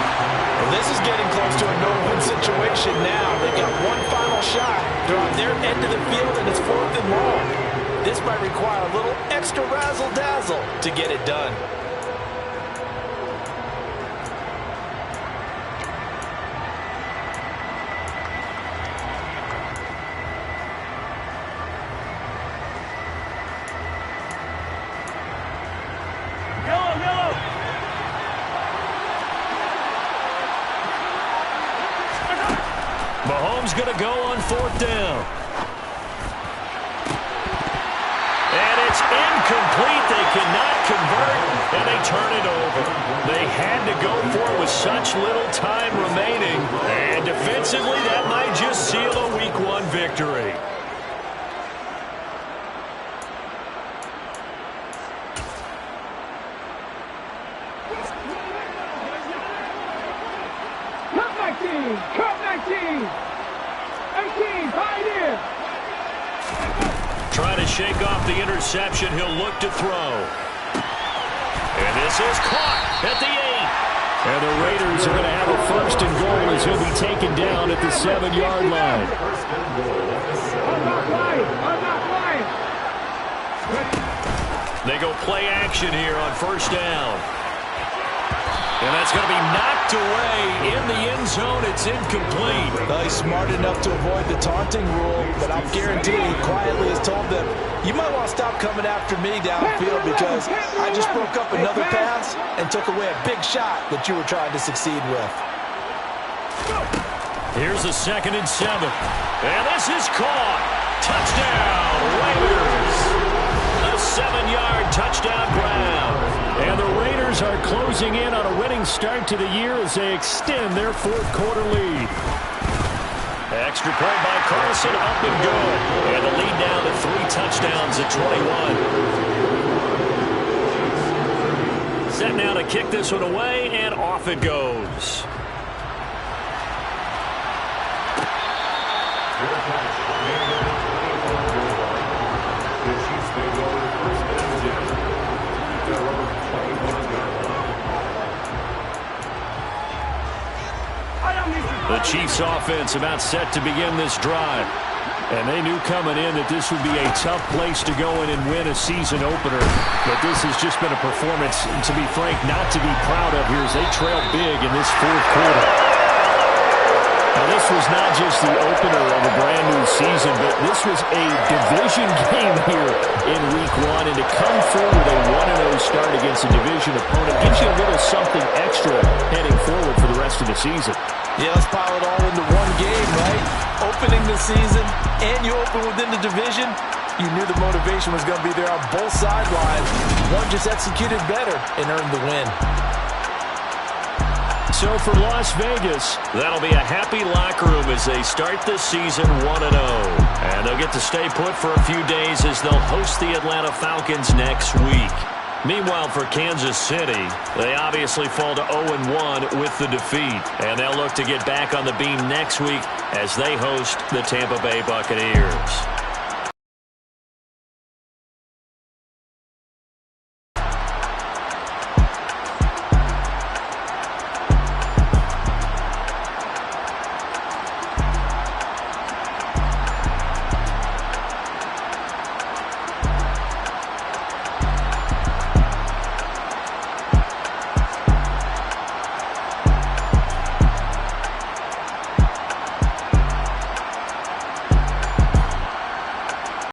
Well, this is getting close to a no-win situation now. They've got one final shot. They're on their end of the field, and it's 4th and long. This might require a little extra razzle-dazzle to get it done. Mahomes going to go on 4th down. And it's incomplete. They cannot convert, and they turn it over. They had to go for it with such little time remaining. And defensively, that might just seal a Week 1 victory. Cup 19. 18. Pioneer. Trying to shake off the interception. He'll look to throw. And this is caught at the 8. And the Raiders are going to have a 1st and goal as he'll be taken down at the 7-yard line. I'm not lying. I'm not lying. They go play action here on 1st down. And that's going to be knocked away in the end zone. It's incomplete. Well, he's smart enough to avoid the taunting rule, but I'm guaranteed he quietly has told them, you might want to stop coming after me downfield because I just broke up another pass and took away a big shot that you were trying to succeed with. Here's a 2nd and 7. And this is caught. Touchdown, Raiders. A 7-yard touchdown grab. And the Raiders are closing in on a winning start to the year as they extend their 4th quarter lead. Extra point by Carlson, up and good. And the lead down to 3 touchdowns at 21. Set now to kick this one away, and off it goes. The Chiefs offense about set to begin this drive. And they knew coming in that this would be a tough place to go in and win a season opener. But this has just been a performance, to be frank, not to be proud of here as they trail big in this 4th quarter. Now, this was not just the opener of a brand new season, but this was a division game here in Week 1. And to come through with a 1-0 start against a division opponent gives you a little something extra heading forward for the rest of the season. Yeah, let's pile it all into one game, right? Opening the season, and you open within the division. You knew the motivation was going to be there on both sidelines. One just executed better and earned the win. So for Las Vegas, that'll be a happy locker room as they start this season 1-0. And they'll get to stay put for a few days as they'll host the Atlanta Falcons next week. Meanwhile, for Kansas City, they obviously fall to 0-1 with the defeat. And they'll look to get back on the beam next week as they host the Tampa Bay Buccaneers.